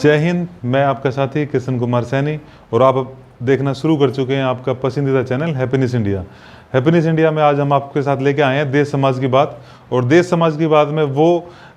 जय हिंद। मैं आपका साथी कृष्ण कुमार सैनी और आप देखना शुरू कर चुके हैं आपका पसंदीदा channel happiness India. Happiness India में आज हम आपके साथ लेके आए हैं देश समाज की बात। और देश समाज की बात में वो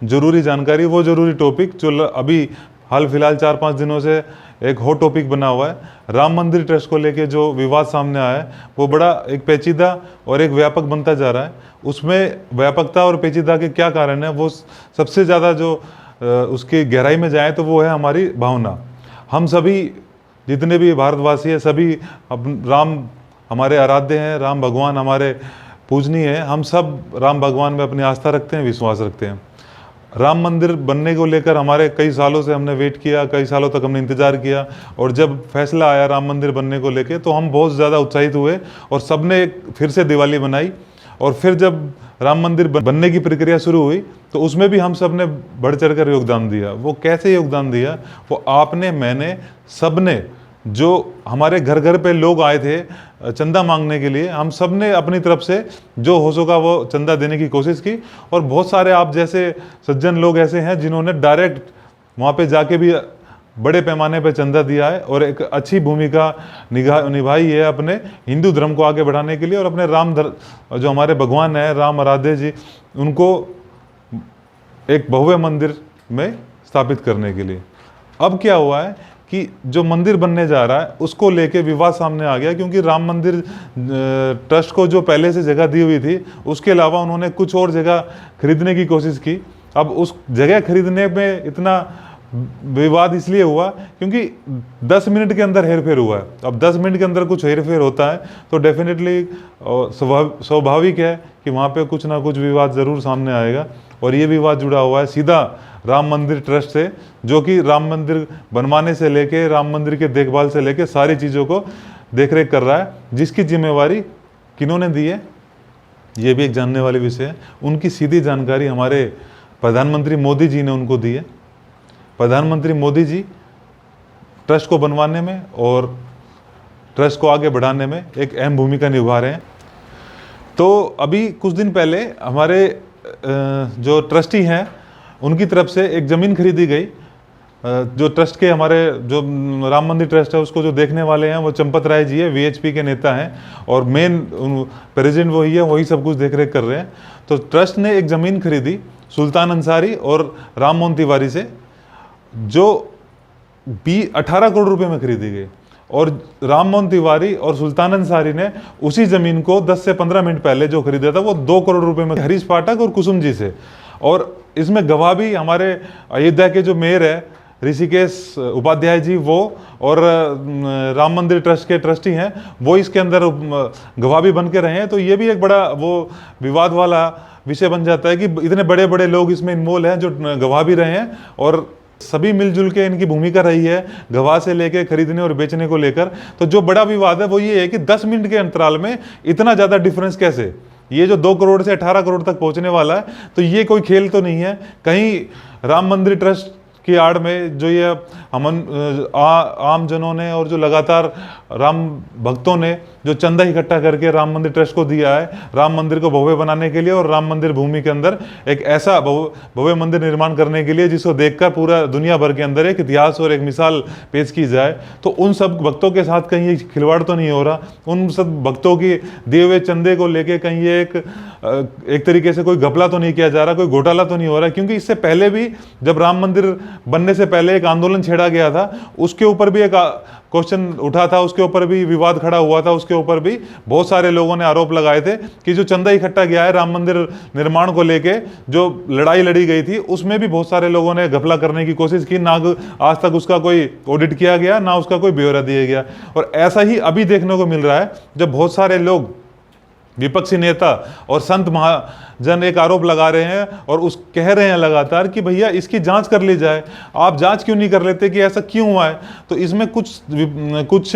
ज़रूरी जानकारी, वो ज़रूरी टॉपिक जो अभी हाल फिलहाल 4-5 दिनों से एक हॉट टॉपिक बना हुआ है। राम मंदिर ट्रस्ट को लेके जो विवाद सामने आया है वो बड़ा एक पेचीदा और एक व्यापक बनता जा रहा है। उसमें व्यापकता और पेचीदा के क्या कारण है, वो सबसे ज़्यादा जो उसकी गहराई में जाए तो वो है हमारी भावना। हम सभी जितने भी भारतवासी हैं सभी राम हमारे आराध्य हैं, राम भगवान हमारे पूजनीय हैं। हम सब राम भगवान में अपनी आस्था रखते हैं, विश्वास रखते हैं। राम मंदिर बनने को लेकर हमारे कई सालों से हमने वेट किया, कई सालों तक हमने इंतज़ार किया और जब फैसला आया राम मंदिर बनने को लेकर तो हम बहुत ज़्यादा उत्साहित हुए और सबने फिर से दिवाली मनाई। और फिर जब राम मंदिर बनने की प्रक्रिया शुरू हुई तो उसमें भी हम सब ने बढ़ चढ़ कर योगदान दिया। वो कैसे योगदान दिया, वो आपने, मैंने, सब ने, जो हमारे घर घर पे लोग आए थे चंदा मांगने के लिए, हम सब ने अपनी तरफ से जो हो सका वो चंदा देने की कोशिश की। और बहुत सारे आप जैसे सज्जन लोग ऐसे हैं जिन्होंने डायरेक्ट वहाँ पे जाके भी बड़े पैमाने पे चंदा दिया है और एक अच्छी भूमिका निभाई है अपने हिंदू धर्म को आगे बढ़ाने के लिए और अपने जो हमारे भगवान है राम आराध्य जी, उनको एक भव्य मंदिर में स्थापित करने के लिए। अब क्या हुआ है कि जो मंदिर बनने जा रहा है उसको लेके विवाद सामने आ गया, क्योंकि राम मंदिर ट्रस्ट को जो पहले से जगह दी हुई थी उसके अलावा उन्होंने कुछ और जगह खरीदने की कोशिश की। अब उस जगह खरीदने में इतना विवाद इसलिए हुआ क्योंकि 10 मिनट के अंदर हेरफेर हुआ है। अब 10 मिनट के अंदर कुछ हेरफेर होता है तो डेफिनेटली स्वाभाविक है कि वहाँ पे कुछ ना कुछ विवाद ज़रूर सामने आएगा। और ये विवाद जुड़ा हुआ है सीधा राम मंदिर ट्रस्ट से, जो कि राम मंदिर बनवाने से लेके, राम मंदिर के देखभाल से लेके सारी चीज़ों को देखरेख कर रहा है। जिसकी जिम्मेवारी किन्होंने दी है ये भी एक जानने वाली विषय है। उनकी सीधी जानकारी हमारे प्रधानमंत्री मोदी जी ने उनको दी है। प्रधानमंत्री मोदी जी ट्रस्ट को बनवाने में और ट्रस्ट को आगे बढ़ाने में एक अहम भूमिका निभा रहे हैं। तो अभी कुछ दिन पहले हमारे जो ट्रस्टी हैं उनकी तरफ से एक ज़मीन खरीदी गई। जो ट्रस्ट के हमारे जो राम मंदिर ट्रस्ट है उसको जो देखने वाले हैं वो चंपत राय जी है, वीएचपी के नेता हैं और मेन प्रेसिडेंट वही है, वही सब कुछ देखरेख कर रहे हैं। तो ट्रस्ट ने एक ज़मीन खरीदी सुल्तान अंसारी और राम मोहन तिवारी से, जो 18 करोड़ रुपए में खरीदी गई। और राम मोहन तिवारी और सुल्तान अंसारी ने उसी ज़मीन को 10 से 15 मिनट पहले जो खरीदा था वो 2 करोड़ रुपए में, हरीश पाठक और कुसुम जी से। और इसमें गवाह भी हमारे अयोध्या के जो मेयर है ऋषिकेश उपाध्याय जी, वो और राम मंदिर ट्रस्ट के ट्रस्टी हैं, वो इसके अंदर गवाह भी बन के रहे हैं। तो ये भी एक बड़ा वो विवाद वाला विषय बन जाता है कि इतने बड़े बड़े लोग इसमें इन्वॉल्व हैं जो गवाह भी रहे हैं और सभी मिलजुल के इनकी भूमिका रही है गवाह से लेके खरीदने और बेचने को लेकर। तो जो बड़ा विवाद है वो ये है कि 10 मिनट के अंतराल में इतना ज़्यादा डिफरेंस कैसे, ये जो 2 करोड़ से 18 करोड़ तक पहुंचने वाला है, तो ये कोई खेल तो नहीं है। कहीं राम मंदिर ट्रस्ट की आड़ में जो ये आम जनों ने और जो लगातार राम भक्तों ने जो चंदा इकट्ठा करके राम मंदिर ट्रस्ट को दिया है राम मंदिर को भव्य बनाने के लिए और राम मंदिर भूमि के अंदर एक ऐसा भव्य मंदिर निर्माण करने के लिए जिसको देखकर पूरा दुनिया भर के अंदर एक इतिहास और एक मिसाल पेश की जाए, तो उन सब भक्तों के साथ कहीं ये खिलवाड़ तो नहीं हो रहा। उन सब भक्तों की दिए हुए चंदे को लेके कहीं ये एक तरीके से कोई घपला तो नहीं किया जा रहा, कोई घोटाला तो नहीं हो रहा। क्योंकि इससे पहले भी जब राम मंदिर बनने से पहले एक आंदोलन छेड़ा गया था, उसके ऊपर भी एक क्वेश्चन उठा था, उसके ऊपर भी विवाद खड़ा हुआ था, उसके ऊपर भी बहुत सारे लोगों ने आरोप लगाए थे कि जो चंदा इकट्ठा गया है राम मंदिर निर्माण को लेके, जो लड़ाई लड़ी गई थी उसमें भी बहुत सारे लोगों ने घपला करने की कोशिश की। ना आज तक उसका कोई ऑडिट किया गया, ना उसका कोई ब्यौरा दिया गया। और ऐसा ही अभी देखने को मिल रहा है जब बहुत सारे लोग, विपक्षी नेता और संत महाजन एक आरोप लगा रहे हैं और कह रहे हैं लगातार कि भैया इसकी जांच कर ली जाए। आप जांच क्यों नहीं कर लेते कि ऐसा क्यों हुआ है? तो इसमें कुछ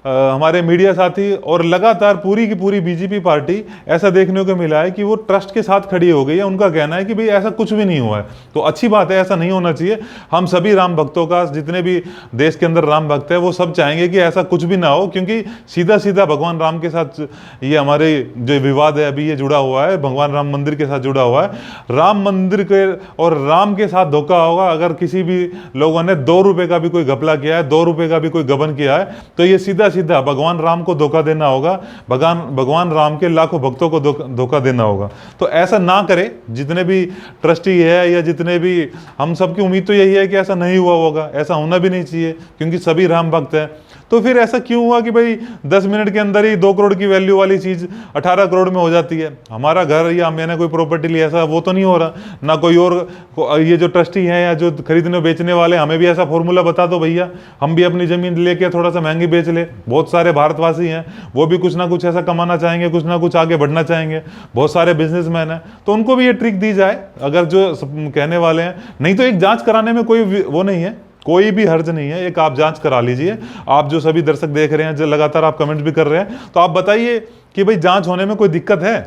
हमारे मीडिया साथी और लगातार पूरी की पूरी बीजेपी पार्टी ऐसा देखने को मिला है कि वो ट्रस्ट के साथ खड़ी हो गई है। उनका कहना है कि भाई ऐसा कुछ भी नहीं हुआ है, तो अच्छी बात है, ऐसा नहीं होना चाहिए। हम सभी राम भक्तों का, जितने भी देश के अंदर राम भक्त है, वो सब चाहेंगे कि ऐसा कुछ भी ना हो, क्योंकि सीधा सीधा भगवान राम के साथ ये हमारे जो विवाद है अभी ये जुड़ा हुआ है, भगवान राम मंदिर के साथ जुड़ा हुआ है। राम मंदिर के और राम के साथ धोखा होगा अगर किसी भी लोगों ने 2 रुपए का भी कोई घपला किया है, 2 रुपए का भी कोई गबन किया है, तो ये सीधा सीधा भगवान राम को धोखा देना होगा, भगवान राम के लाखों भक्तों को धोखा देना होगा। तो ऐसा ना करे, जितने भी ट्रस्टी है या जितने भी, हम सबकी उम्मीद तो यही है कि ऐसा नहीं हुआ होगा, ऐसा होना भी नहीं चाहिए, क्योंकि सभी राम भक्त हैं। तो फिर ऐसा क्यों हुआ कि भाई 10 मिनट के अंदर ही 2 करोड़ की वैल्यू वाली चीज 18 करोड़ में हो जाती है? हमारा घर या मैंने कोई प्रॉपर्टी ली, ऐसा वो तो नहीं हो रहा ना। कोई और ये जो ट्रस्टी हैं या जो खरीदने बेचने वाले, हमें भी ऐसा फॉर्मूला बता दो भैया, हम भी अपनी जमीन लेके थोड़ा सा महंगी बेच ले। बहुत सारे भारतवासी हैं, वो भी कुछ ना कुछ ऐसा कमाना चाहेंगे, कुछ ना कुछ आगे बढ़ना चाहेंगे, बहुत सारे बिजनेसमैन हैं, तो उनको भी ये ट्रिक दी जाए अगर जो कहने वाले हैं। नहीं तो एक जांच कराने में कोई वो नहीं है, कोई भी हर्ज नहीं है, एक आप जांच करा लीजिए। आप जो सभी दर्शक देख रहे हैं, जो लगातार आप कमेंट भी कर रहे हैं, तो आप बताइए कि भाई जांच होने में कोई दिक्कत है?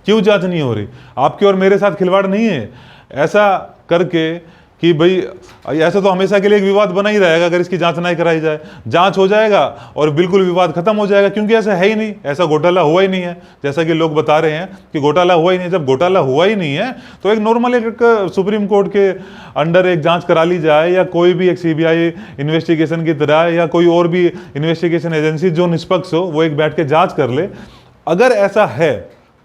क्यों जांच नहीं हो रही? आपके और मेरे साथ खिलवाड़ नहीं है ऐसा करके कि भाई ऐसा तो हमेशा के लिए एक विवाद बना ही रहेगा अगर इसकी जांच नहीं कराई जाए। जांच हो जाएगा और बिल्कुल विवाद खत्म हो जाएगा, क्योंकि ऐसा है ही नहीं, ऐसा घोटाला हुआ ही नहीं है, जैसा कि लोग बता रहे हैं कि घोटाला हुआ ही नहीं। जब घोटाला हुआ ही नहीं है तो एक नॉर्मल एक सुप्रीम कोर्ट के अंडर एक जांच करा ली जाए, या कोई भी एक सीबीआई इन्वेस्टिगेशन की तरह, या कोई और भी इन्वेस्टिगेशन एजेंसी जो निष्पक्ष हो, वो एक बैठ के जाँच कर ले। अगर ऐसा है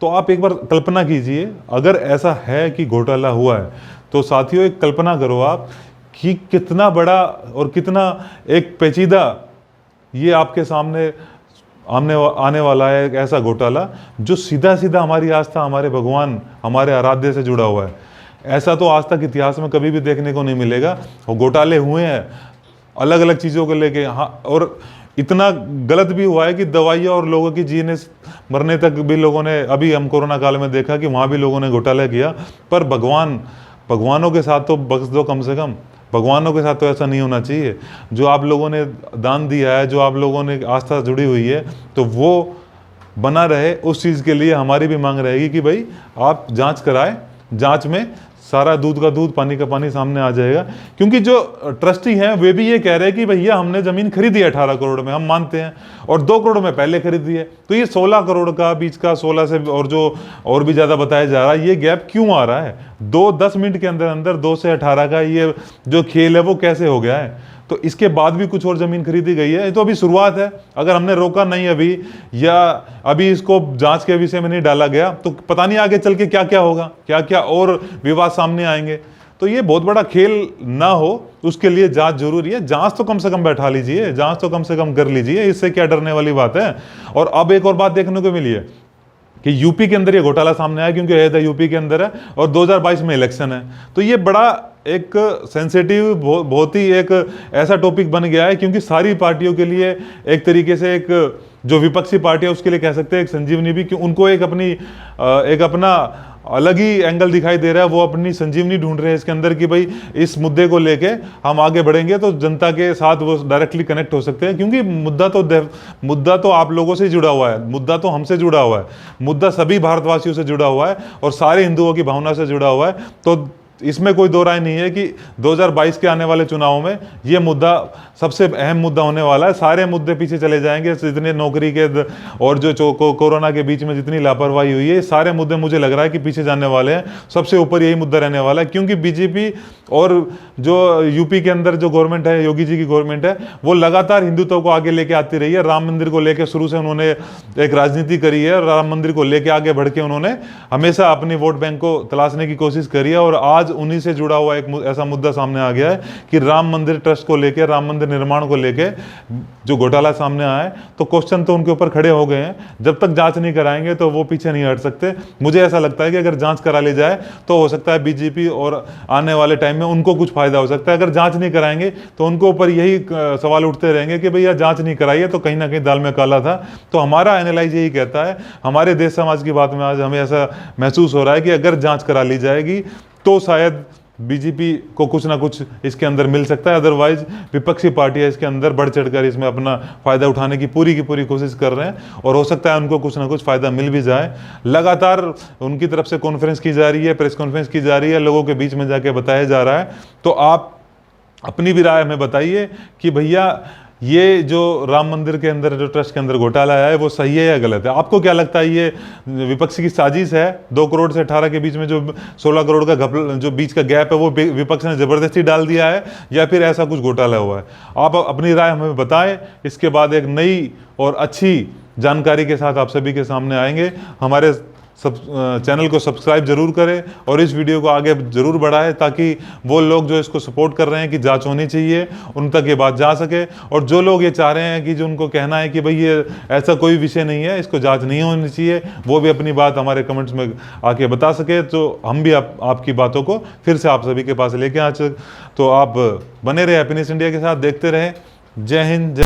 तो आप एक बार कल्पना कीजिए, अगर ऐसा है कि घोटाला हुआ है, तो साथियों एक कल्पना करो आप कि कितना बड़ा और कितना एक पेचीदा ये आपके सामने आने वाला है, एक ऐसा घोटाला जो सीधा सीधा हमारी आस्था, हमारे भगवान, हमारे आराध्य से जुड़ा हुआ है। ऐसा तो आज तक इतिहास में कभी भी देखने को नहीं मिलेगा। और घोटाले हुए हैं अलग अलग चीज़ों को लेके, हाँ, और इतना गलत भी हुआ है कि दवाइयाँ और लोगों की जीने मरने तक भी लोगों ने, अभी हम कोरोना काल में देखा कि वहाँ भी लोगों ने घोटाला किया। पर भगवानों के साथ तो बख्श दो, कम से कम भगवानों के साथ तो ऐसा नहीं होना चाहिए। जो आप लोगों ने दान दिया है, जो आप लोगों ने आस्था जुड़ी हुई है, तो वो बना रहे। उस चीज़ के लिए हमारी भी मांग रहेगी कि भाई आप जांच कराएं, जांच में सारा दूध का दूध, पानी का पानी सामने आ जाएगा। क्योंकि जो ट्रस्टी हैं वे भी ये कह रहे हैं कि भैया हमने ज़मीन खरीदी है 18 करोड़ में, हम मानते हैं, और 2 करोड़ में पहले खरीदी है, तो ये 16 करोड़ का बीच का 16 से और जो और भी ज़्यादा बताया जा रहा है, ये गैप क्यों आ रहा है? 10 मिनट के अंदर अंदर 2 से 18 का ये जो खेल है वो कैसे हो गया है? तो इसके बाद भी कुछ और ज़मीन खरीदी गई है। ये तो अभी शुरुआत है। अगर हमने रोका नहीं अभी, या अभी इसको जांच के विषय में नहीं डाला गया, तो पता नहीं आगे चल के क्या क्या होगा, क्या क्या और विवाद सामने आएंगे। तो ये बहुत बड़ा खेल ना हो, उसके लिए जांच जरूरी है। जांच तो कम से कम बैठा लीजिए, जांच तो कम से कम कर लीजिए, इससे क्या डरने वाली बात है। और अब एक और बात देखने को मिली है कि यूपी के अंदर ये घोटाला सामने आया, क्योंकि अयोध्या यूपी के अंदर है और 2022 में इलेक्शन है। तो ये बड़ा एक सेंसिटिव, बहुत ही एक ऐसा टॉपिक बन गया है, क्योंकि सारी पार्टियों के लिए एक तरीके से, एक जो विपक्षी पार्टी है उसके लिए कह सकते हैं एक संजीवनी भी, कि उनको एक अपना अलग ही एंगल दिखाई दे रहा है। वो अपनी संजीवनी ढूंढ रहे हैं इसके अंदर कि भाई इस मुद्दे को लेके हम आगे बढ़ेंगे तो जनता के साथ वो डायरेक्टली कनेक्ट हो सकते हैं। क्योंकि मुद्दा तो आप लोगों से जुड़ा हुआ है, मुद्दा तो हमसे जुड़ा हुआ है, मुद्दा सभी भारतवासियों से जुड़ा हुआ है और सारे हिंदुओं की भावना से जुड़ा हुआ है। तो इसमें कोई दो राय नहीं है कि 2022 के आने वाले चुनाव में ये मुद्दा सबसे अहम मुद्दा होने वाला है। सारे मुद्दे पीछे चले जाएंगे, जितने नौकरी के और जो कोरोना के बीच में जितनी लापरवाही हुई है, सारे मुद्दे मुझे लग रहा है कि पीछे जाने वाले हैं। सबसे ऊपर यही मुद्दा रहने वाला है, क्योंकि बीजेपी और जो यूपी के अंदर जो गवर्नमेंट है, योगी जी की गवर्नमेंट है, वो लगातार हिंदुत्व को आगे लेके आती रही है। राम मंदिर को लेकर शुरू से उन्होंने एक राजनीति करी है, राम मंदिर को लेकर आगे बढ़ के उन्होंने हमेशा अपनी वोट बैंक को तलाशने की कोशिश करी है। और आज उन्हीं से जुड़ा हुआ एक ऐसा मुद्दा सामने आ गया है कि राम मंदिर ट्रस्ट को लेकर, राम मंदिर निर्माण को लेकर जो घोटाला सामने आया है, तो क्वेश्चन तो उनके ऊपर खड़े हो गए हैं। जब तक जांच नहीं कराएंगे तो वो पीछे नहीं हट सकते। मुझे ऐसा लगता है कि अगर जांच करा ली जाए तो हो सकता है बीजेपी और आने वाले टाइम में उनको कुछ फायदा हो सकता है। अगर जांच नहीं कराएंगे तो उनको ऊपर यही सवाल उठते रहेंगे कि भैया जांच नहीं कराई है तो कहीं ना कहीं दाल में काला था। तो हमारा एनालाइज यही कहता है, हमारे देश समाज की बात में आज हमें ऐसा महसूस हो रहा है कि अगर जांच करा ली जाएगी तो शायद बीजेपी को कुछ ना कुछ इसके अंदर मिल सकता है, अदरवाइज विपक्षी पार्टियां इसके अंदर बढ़ चढ़कर इसमें अपना फायदा उठाने की पूरी कोशिश कर रहे हैं और हो सकता है उनको कुछ ना कुछ फायदा मिल भी जाए। लगातार उनकी तरफ से कॉन्फ्रेंस की जा रही है, प्रेस कॉन्फ्रेंस की जा रही है, लोगों के बीच में जाके बताया जा रहा है। तो आप अपनी भी राय हमें बताइए कि भैया ये जो राम मंदिर के अंदर जो ट्रस्ट के अंदर घोटाला आया है वो सही है या गलत है? आपको क्या लगता है, ये विपक्ष की साजिश है? 2 करोड़ से 18 के बीच में जो 16 करोड़ का जो बीच का गैप है वो विपक्ष ने जबरदस्ती डाल दिया है या फिर ऐसा कुछ घोटाला हुआ है? आप अपनी राय हमें बताएं। इसके बाद एक नई और अच्छी जानकारी के साथ आप सभी के सामने आएंगे। हमारे चैनल को सब्सक्राइब जरूर करें और इस वीडियो को आगे जरूर बढ़ाएं ताकि वो लोग जो इसको सपोर्ट कर रहे हैं कि जांच होनी चाहिए उन तक ये बात जा सके, और जो लोग ये चाह रहे हैं कि जो उनको कहना है कि भाई ये ऐसा कोई विषय नहीं है, इसको जांच नहीं होनी चाहिए, वो भी अपनी बात हमारे कमेंट्स में आके बता सके, तो हम भी आपकी बातों को फिर से आप सभी के पास लेके आ। तो आप बने रहे हैप्पीनेस इंडिया के साथ, देखते रहे। जय हिंद।